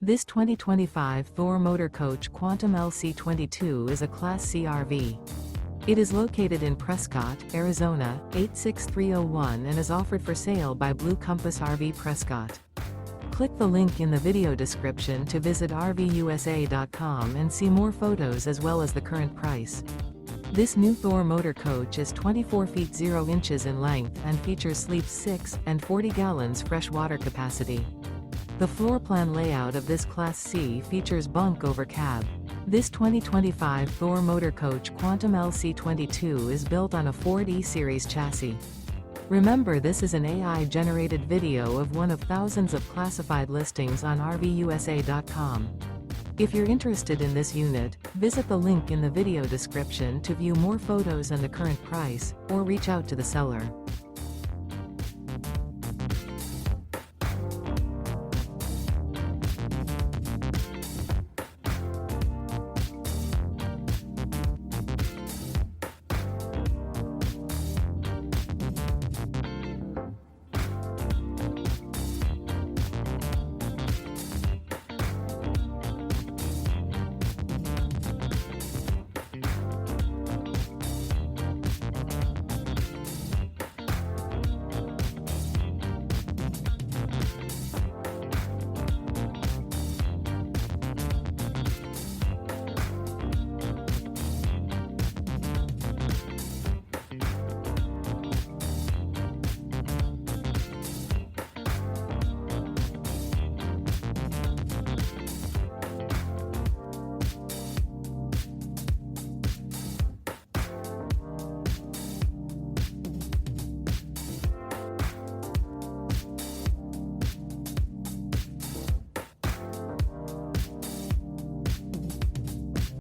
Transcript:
This 2025 Thor Motor Coach Quantum LC22 is a Class C RV. It is located in Prescott, Arizona, 86301 and is offered for sale by Blue Compass RV Prescott. Click the link in the video description to visit RVUSA.com and see more photos as well as the current price. This new Thor Motor Coach is 24 feet 0 inches in length and features sleeps 6 and 40 gallons fresh water capacity. The floor plan layout of this Class C features Bunk Over Cab. This 2025 Thor Motor Coach Quantum LC22 is built on a Ford E-Series chassis. Remember, this is an AI-generated video of one of thousands of classified listings on RVUSA.com. If you're interested in this unit, visit the link in the video description to view more photos and the current price, or reach out to the seller.